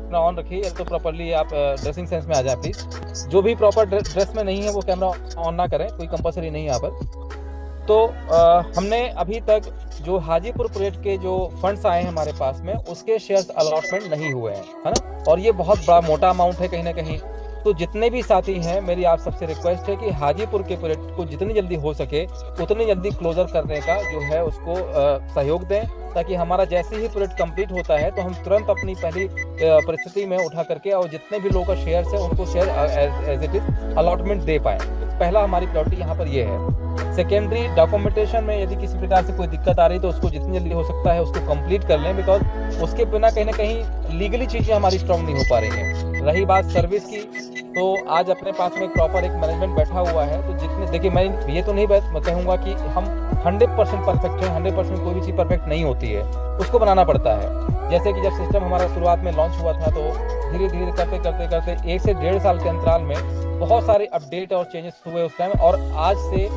अपना ऑन रखिए, या तो प्रॉपरली आप ड्रेसिंग सेंस में आ जाए प्लीज। जो भी प्रॉपर ड्रेस में नहीं है वो कैमरा ऑन ना करें, कोई कंपलसरी नहीं है यहाँ पर। तो हमने अभी तक जो हाजीपुर प्रोजेक्ट के जो फंड्स आए हैं हमारे पास में, उसके शेयर्स अलॉटमेंट नहीं हुए हैं, है ना, और ये बहुत बड़ा मोटा अमाउंट है कहीं ना कहीं। तो जितने भी साथी हैं, मेरी आप सबसे रिक्वेस्ट है कि हाजीपुर के प्रोजेक्ट को जितनी जल्दी हो सके उतनी जल्दी क्लोजर करने का जो है उसको सहयोग दें, ताकि हमारा जैसे ही प्रोजेक्ट कंप्लीट होता है तो हम तुरंत अपनी पहली परिस्थिति में उठा करके और जितने भी लोगों का शेयर है उनको share as it is allotment दे पाए। पहला हमारी प्रायोरिटी यहाँ पर ये है। सेकेंडरी, डॉक्यूमेंटेशन में यदि किसी प्रकार से कोई दिक्कत आ रही है तो उसको जितनी जल्दी हो सकता है उसको कंप्लीट कर लें, बिकॉज उसके बिना कहीं ना कहीं लीगली चीज़ें हमारी स्ट्रांग नहीं हो पा रही हैं। रही बात सर्विस की, तो आज अपने पास में प्रॉपर एक मैनेजमेंट बैठा हुआ है, तो जितने, देखिए मैं ये तो नहीं कहूँगा कि हम 100% परफेक्ट है, 100% कोई भी चीज़ परफेक्ट नहीं होती है, उसको बनाना पड़ता है। जैसे कि जब सिस्टम हमारा शुरुआत में लॉन्च हुआ था तो धीरे धीरे करते करते करते 1 से 1.5 साल के अंतराल में बहुत सारे अपडेट और चेंजेस हुए उस टाइम, और आज से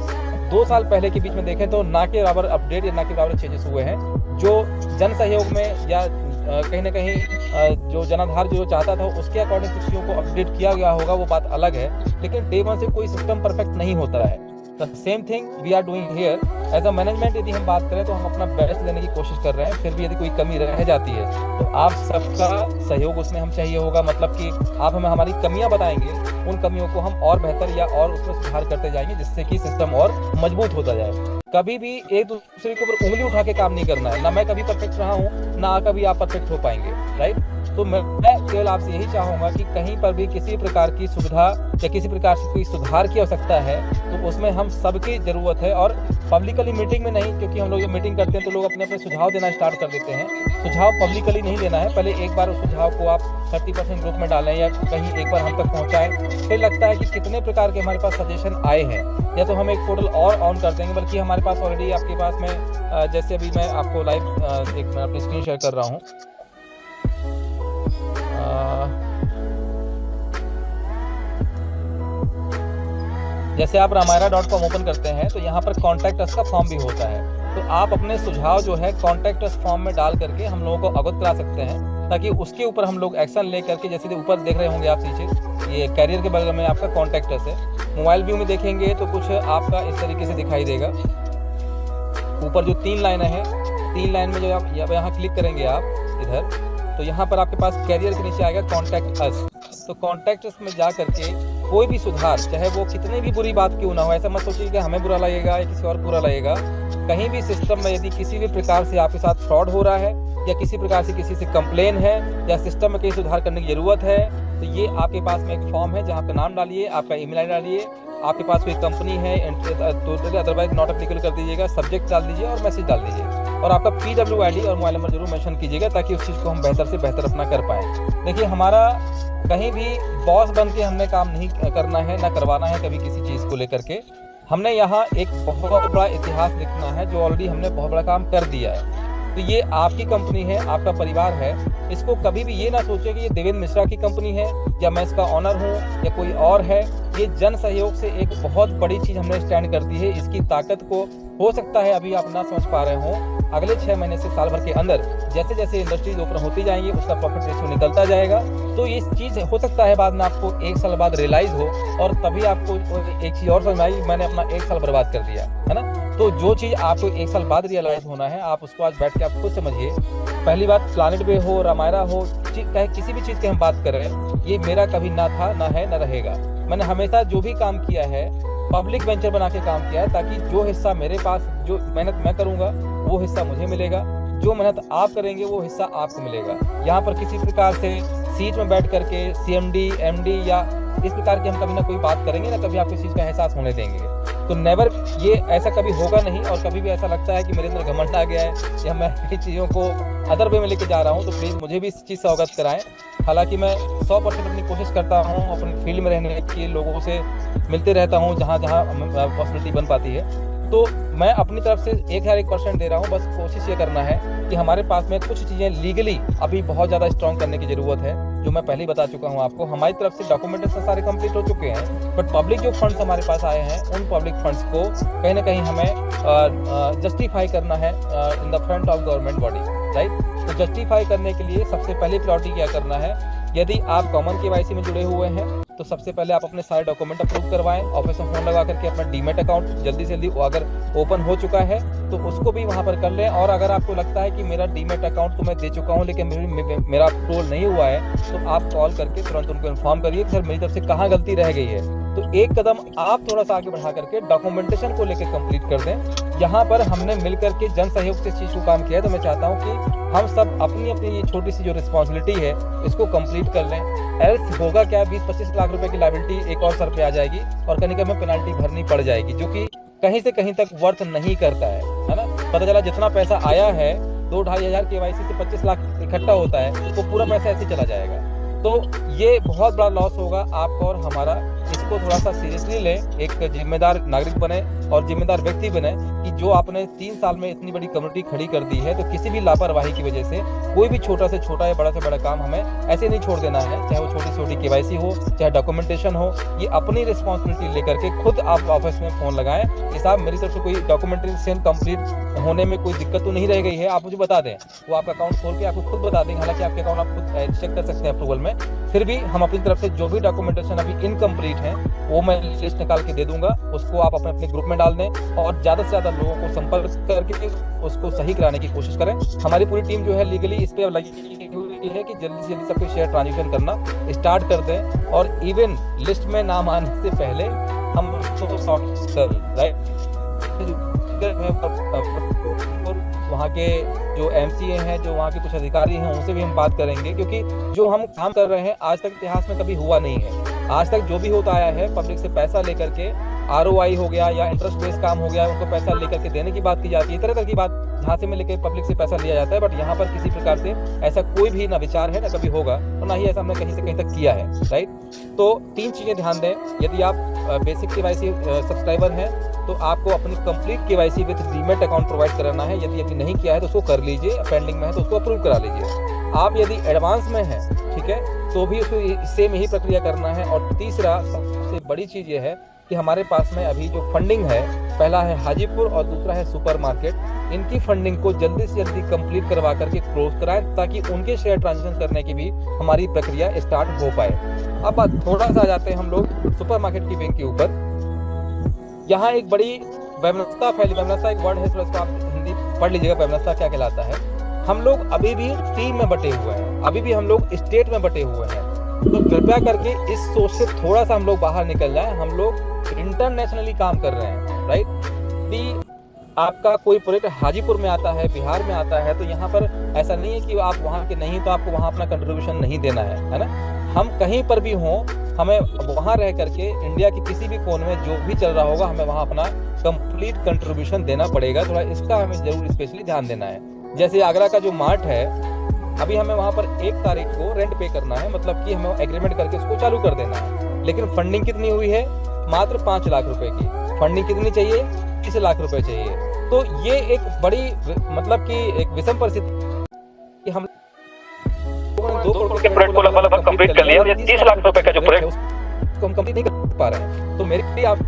2 साल पहले के बीच में देखें तो ना के बराबर अपडेट या ना के बराबर चेंजेस हुए हैं। जो जन सहयोग में या कहीं ना कहीं जो जनाधार जो चाहता था उसके अकॉर्डिंग कुछ चीज़ों को अपडेट किया गया होगा, वो बात अलग है, लेकिन डे वन से कोई सिस्टम परफेक्ट नहीं होता है। The same thing we are doing here as a management. यदि हम बात करें तो हम अपना बेस्ट देने की कोशिश कर रहे हैं, फिर भी यदि कोई कमी रह जाती है तो आप सबका सहयोग उसमें हम चाहिए होगा। मतलब कि आप हमें हमारी कमियां बताएंगे, उन कमियों को हम और बेहतर या और उसमें सुधार करते जाएंगे, जिससे कि सिस्टम और मजबूत होता जाए। कभी भी एक दूसरे के ऊपर उंगली उठा के काम नहीं करना है, ना मैं कभी परफेक्ट रहा हूँ ना कभी आप परफेक्ट हो पाएंगे, राइट। तो मैं केवल आपसे यही चाहूंगा कि कहीं पर भी किसी प्रकार की सुविधा या किसी प्रकार से कोई सुधार की आवश्यकता है तो उसमें हम सबकी जरूरत है, और पब्लिकली मीटिंग में नहीं, क्योंकि हम लोग जब मीटिंग करते हैं तो लोग अपने अपने सुझाव देना स्टार्ट कर देते हैं। सुझाव पब्लिकली नहीं देना है, पहले एक बार उस सुझाव को आप 30% ग्रुप में डालें या कहीं एक बार हम तक पहुंचाएं, फिर लगता है कि कितने प्रकार के हमारे पास सजेशन आए हैं, या तो हम एक पोर्टल और ऑन कर देंगे, बल्कि हमारे पास ऑलरेडी आपके पास में जैसे अभी मैं आपको लाइव एक मैं अपनी स्क्रीन शेयर कर रहा हूँ। जैसे आप रामायरा.com ओपन करते हैं तो यहाँ पर कॉन्टैक्ट अस का फॉर्म भी होता है, तो आप अपने सुझाव जो है कॉन्टैक्ट अस फॉर्म में डाल करके हम लोगों को अवगत करा सकते हैं, ताकि उसके ऊपर हम लोग एक्शन ले करके, जैसे ऊपर देख रहे होंगे आप नीचे ये कैरियर के बगल में आपका कॉन्टैक्ट अस है। मोबाइल व्यू में देखेंगे तो कुछ आपका इस तरीके से दिखाई देगा। ऊपर जो 3 लाइन है, 3 लाइन में जो आप यहाँ क्लिक करेंगे आप इधर, तो यहाँ पर आपके पास कैरियर के नीचे आएगा कॉन्टैक्ट अस। तो कॉन्टैक्ट अस में जा करके कोई भी सुधार, चाहे वो कितनी भी बुरी बात क्यों ना हो, ऐसा मत सोचिए कि हमें बुरा लगेगा या किसी और बुरा लगेगा। कहीं भी सिस्टम में यदि किसी भी प्रकार से आपके साथ फ्रॉड हो रहा है या किसी प्रकार से किसी से कंप्लेन है या सिस्टम में कहीं सुधार करने की जरूरत है, तो ये आपके पास में एक फॉर्म है जहाँ पे नाम डालिए, आपका ईमेल आईडी डालिए, आपके पास कोई कंपनी है टोटली अदरवाइज नॉट एप्लीकेबल कर दीजिएगा, सब्जेक्ट डाल दीजिए और मैसेज डाल दीजिए, और आपका PWID और मोबाइल नंबर जरूर मेंशन कीजिएगा, ताकि उस चीज़ को हम बेहतर से बेहतर अपना कर पाएँ। देखिए, हमारा कहीं भी बॉस बन के हमने काम नहीं करना है, ना करवाना है कभी किसी चीज़ को लेकर के। हमने यहाँ एक बहुत बड़ा इतिहास लिखना है, जो ऑलरेडी हमने बहुत बड़ा काम कर दिया है। तो ये आपकी कंपनी है, आपका परिवार है, इसको कभी भी ये ना सोचे कि ये देवेंद्र मिश्रा की कंपनी है या मैं इसका ऑनर हूँ या कोई और है। ये जन सहयोग से एक बहुत बड़ी चीज़ हमने स्टैंड कर दी है। इसकी ताकत को हो सकता है अभी आप ना समझ पा रहे हो, अगले 6 महीने से साल भर के अंदर जैसे जैसे इंडस्ट्रीज ओपन होती जाएंगी उसका प्रॉफिट रेशियो निकलता जाएगा। तो ये चीज़ हो सकता है बाद में आपको 1 साल बाद रियलाइज हो, और तभी आपको एक चीज़ और समझ में आई, मैंने अपना 1 साल बर्बाद कर दिया, है ना। तो जो चीज़ आपको 1 साल बाद रियलाइज होना है, आप उसको आज बैठ के आप खुद समझिए। पहली बात, प्लानेट वे हो, रामायरा हो, चाहे किसी भी चीज़ की हम बात कर रहे हैं, ये मेरा कभी ना था, ना है, ना रहेगा। मैंने हमेशा जो भी काम किया है पब्लिक वेंचर बना के काम किया है, ताकि जो हिस्सा मेरे पास, जो मेहनत मैं करूँगा वो हिस्सा मुझे मिलेगा, जो मेहनत आप करेंगे वो हिस्सा आपको मिलेगा। यहाँ पर किसी प्रकार से सीट में बैठ करके CMD MD या इस प्रकार की हम कभी ना कोई बात करेंगे ना, कभी आपको इस चीज़ का एहसास होने देंगे। तो नेवर, ये ऐसा कभी होगा नहीं। और कभी भी ऐसा लगता है कि मेरे अंदर घमंड आ गया है या मैं चीज़ों को अदर वे में लेके जा रहा हूँ, तो प्लीज़ मुझे भी इस चीज़ से अवगत कराएं। हालांकि मैं 100% अपनी कोशिश करता हूँ, अपनी फील्ड में रहने की, लोगों से मिलते रहता हूँ जहाँ जहाँ पॉसिबिलिटी बन पाती है। तो मैं अपनी तरफ से 1001% दे रहा हूँ। बस कोशिश ये करना है कि हमारे पास में कुछ चीज़ें लीगली अभी बहुत ज़्यादा स्ट्रॉन्ग करने की ज़रूरत है, जो मैं पहले ही बता चुका हूँ आपको। हमारी तरफ से डॉक्यूमेंटेशन सारे कंप्लीट हो चुके हैं, बट पब्लिक जो फंड्स हमारे पास आए हैं, उन पब्लिक फंड्स को कहीं ना कहीं हमें जस्टिफाई करना है in the front of government body, right. तो जस्टिफाई करने के लिए सबसे पहले प्रायोरिटी क्या करना है यदि आप कॉमन केवाईसी में जुड़े हुए हैं तो सबसे पहले आप अपने सारे डॉक्यूमेंट अप्रूव करवाएं, ऑफिस में फोन लगा करके अपना डीमेट अकाउंट जल्दी से जल्दी अगर ओपन हो चुका है तो उसको भी वहां पर कर लें। और अगर आपको लगता है कि मेरा डीमेट अकाउंट तो मैं दे चुका हूं लेकिन मेरा अप्रूवल नहीं हुआ है तो आप कॉल करके तुरंत उनको इन्फॉर्म करिए कि सर मेरी तरफ से कहाँ गलती रह गई है। तो एक कदम आप थोड़ा सा आगे बढ़ा करके डॉक्यूमेंटेशन को लेकर कंप्लीट कर दें। यहाँ पर हमने मिलकर के जन सहयोग से इस चीज को काम किया है, तो मैं चाहता हूँ कि हम सब अपनी अपनी ये छोटी सी जो रिस्पॉन्सिबिलिटी है इसको कंप्लीट कर लें। एल्स होगा क्या, 20-25 लाख रुपए की लायबिलिटी एक और सर पे आ जाएगी और कहीं कहीं पेनल्टी भरनी पड़ जाएगी, जो कि कहीं से कहीं तक वर्थ नहीं करता है ना। पता चला जितना पैसा आया है 2-2.5 हजार केवाईसी से 25 लाख इकट्ठा होता है तो पूरा पैसा ऐसे चला जाएगा। तो ये बहुत बड़ा लॉस होगा आपका और हमारा। इसको थोड़ा सा सीरियसली लें, एक जिम्मेदार नागरिक बने और जिम्मेदार व्यक्ति बने कि जो आपने 3 साल में इतनी बड़ी कम्युनिटी खड़ी कर दी है तो किसी भी लापरवाही की वजह से कोई भी छोटा से छोटा या बड़ा से बड़ा काम हमें ऐसे नहीं छोड़ देना है, चाहे वो छोटी से छोटी केवाईसी हो चाहे डॉक्यूमेंटेशन हो। ये अपनी रिस्पॉन्सिबिलिटी लेकर के खुद आप ऑफिस में फोन लगाएं कि साहब मेरी तरफ से कोई डॉक्यूमेंटेशन कंप्लीट होने में कोई दिक्कत तो नहीं रह गई है, आप मुझे बता दें। वो आपका अकाउंट खोल के आपको खुद बता देंगे, हालांकि आपके अकाउंट आप खुद चेक कर सकते हैं अप्रूवल में, फिर भी हम अपनी तरफ से जो भी डॉक्यूमेंटेशन अभी इनकम्प्लीट है वो मैं लिस्ट निकाल के दे दूंगा, उसको आप अपने अपने ग्रुप में डाल दें और ज्यादा से ज्यादा लोगों को संपर्क करके उसको सही कराने की कोशिश करें। हमारी पूरी टीम जो है लीगली इस पे लगी हुई है कि जल्दी से जल्दी सबको शेयर ट्रांजेक्शन करना स्टार्ट कर दें और इवन लिस्ट में नाम आने से पहले हम उसको सॉर्ट कर राइट। वहाँ के जो एमसीए हैं, जो वहाँ के कुछ अधिकारी हैं, उनसे भी हम बात करेंगे, क्योंकि जो हम काम कर रहे हैं आज तक इतिहास में कभी हुआ नहीं है। आज तक जो भी होता आया है पब्लिक से पैसा लेकर के ROI हो गया या इंटरेस्ट बेस्ड काम हो गया, उनको पैसा लेकर के देने की बात की जाती है, तरह तरह की बात झांसे में लेकर पब्लिक से पैसा लिया जाता है। बट यहाँ पर किसी प्रकार से ऐसा कोई भी ना विचार है ना कभी होगा और ना ही ऐसा हमने कहीं से कहीं तक किया है, राइट। तो 3 चीजें ध्यान दें, यदि आप बेसिक केवाईसी सब्सक्राइबर हैं तो आपको अपनी complete KYC with demat account provide कराना है। यदि अभी नहीं किया है तो उसको कर लीजिए, पेंडिंग में है तो उसको अप्रूव करा लीजिए। आप यदि एडवांस में है, ठीक है, तो भी उसको सेम यही प्रक्रिया करना है। और तीसरा सबसे बड़ी चीज ये है कि हमारे पास में अभी जो फंडिंग है, पहला है हाजीपुर और दूसरा है सुपर मार्केट, इनकी फंडिंग को जल्दी से जल्दी कंप्लीट करवा करके क्लोज कराएं ताकि उनके शेयर ट्रांजेक्शन करने की भी हमारी प्रक्रिया स्टार्ट हो पाए। अब थोड़ा सा आ जाते हैं हम लोग सुपर मार्केट की बैंक के ऊपर। यहाँ एक बड़ी वैमनस्यता फैली, वैमनस्यता एक वर्ड है, थोड़ा सा आप हिंदी पढ़ लीजिएगा वैमनस्यता क्या कहलाता है। हम लोग अभी भी टीम में बटे हुए हैं, अभी भी हम लोग स्टेट में बटे हुए हैं, तो कृपया करके इस सोच से थोड़ा सा हम लोग बाहर निकल जाएं। हम लोग इंटरनेशनली काम कर रहे हैं, राइट। भी आपका कोई प्रोजेक्ट हाजीपुर में आता है, बिहार में आता है, तो यहाँ पर ऐसा नहीं है कि आप वहाँ के नहीं तो आपको वहाँ अपना कंट्रीब्यूशन नहीं देना है ना। हम कहीं पर भी हों, हमें वहाँ रह करके इंडिया के किसी भी कोने में जो भी चल रहा होगा हमें वहाँ अपना कंप्लीट कंट्रीब्यूशन देना पड़ेगा। थोड़ा इसका हमें जरूर स्पेशली ध्यान देना है। जैसे आगरा का जो मार्ट है, अभी हमें वहाँ पर 1 तारीख को रेंट पे करना है, मतलब कि हमें एग्रीमेंट करके उसको चालू कर देना है। लेकिन फंडिंग कितनी हुई है? मात्र 5 लाख रुपए की। फंडिंग कितनी चाहिए? 30 लाख रुपए चाहिए। तो ये एक बड़ी मतलब कि एक विषम परिस्थिति कि हम 2 करोड़ के प्रोजेक्ट को लगभग कंप्लीट कर लिया और ये 30 लाख रुपए का जो प्रोजेक्ट उसको हम कंप्लीट नहीं कर पा रहे हैं। तो मेरे लिए आप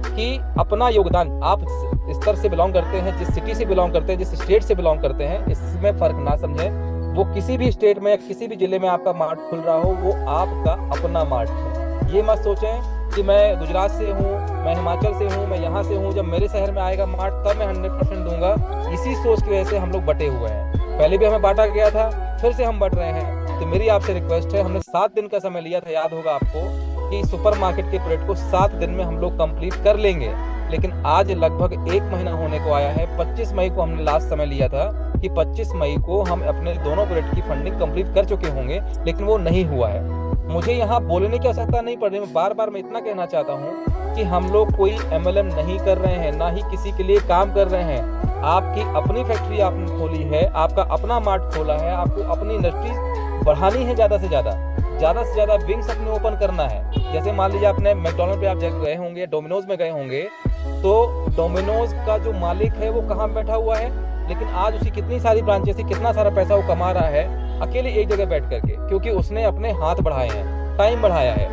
कि अपना योगदान, आप स्तर से बिलोंग करते हैं, जिस सिटी से बिलोंग करते हैं, जिस स्टेट से बिलोंग करते हैं, इसमें फर्क ना समझें। वो किसी भी स्टेट में या किसी भी जिले में आपका मार्ट खुल रहा हो, वो आपका अपना मार्ट है। ये मत सोचें कि मैं गुजरात से हूँ, मैं हिमाचल से हूँ, मैं यहाँ से हूँ, जब मेरे शहर में आएगा मार्ट तब मैं 100% दूंगा। इसी सोच की वजह से हम लोग बटे हुए हैं। पहले भी हमें बांटा गया था, फिर से हम बट रहे हैं। तो मेरी आपसे रिक्वेस्ट है, हमने 7 दिन का समय लिया था, याद होगा आपको, कि सुपर मार्केट के प्रोजेक्ट को 7 दिन में हम लोग कंप्लीट कर लेंगे। लेकिन आज लगभग 1 महीना होने को आया है। 25 मई को हमने लास्ट समय लिया था कि 25 मई को हम अपने दोनों प्रोजेक्ट की फंडिंग कंप्लीट कर चुके होंगे, लेकिन वो नहीं हुआ है। मुझे यहाँ बोलने की आवश्यकता नहीं पड़ रही, मैं बार बार मैं इतना कहना चाहता हूँ कि हम लोग कोई MLM नहीं कर रहे हैं, ना ही किसी के लिए काम कर रहे हैं। आपकी अपनी फैक्ट्री आपने खोली है, आपका अपना मार्ट खोला है, आपको अपनी इंडस्ट्री बढ़ानी है, ज्यादा से ज्यादा विंग्स अपने ओपन करना है। जैसे मान लीजिए आपने मैकडॉनल्ड पे आप गए होंगे, डोमिनोज में गए होंगे, तो डोमिनोज का जो मालिक है वो कहाँ बैठा हुआ है, लेकिन आज उसकी कितनी सारी ब्रांचेस थी, कितना सारा पैसा वो कमा रहा है अकेले एक जगह बैठ करके, क्योंकि उसने अपने हाथ बढ़ाए हैं, टाइम बढ़ाया है।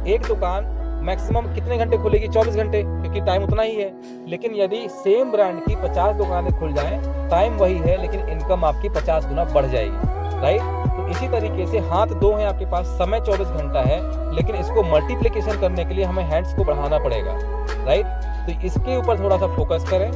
एक दुकान मैक्सिमम कितने घंटे खुलेगी? 24 घंटे, क्योंकि टाइम उतना ही है। लेकिन यदि सेम ब्रांड की 50 दुकानें खुल जाएं, टाइम वही है लेकिन इनकम आपकी 50 गुना बढ़ जाएगी। राइट। तो इसी तरीके से हाथ 2 हैं आपके पास, समय 24 घंटा है, लेकिन इसको मल्टीप्लिकेशन करने के लिए हमें हैंड्स को बढ़ाना पड़ेगा, राइट। तो इसके ऊपर थोड़ा सा फोकस करें।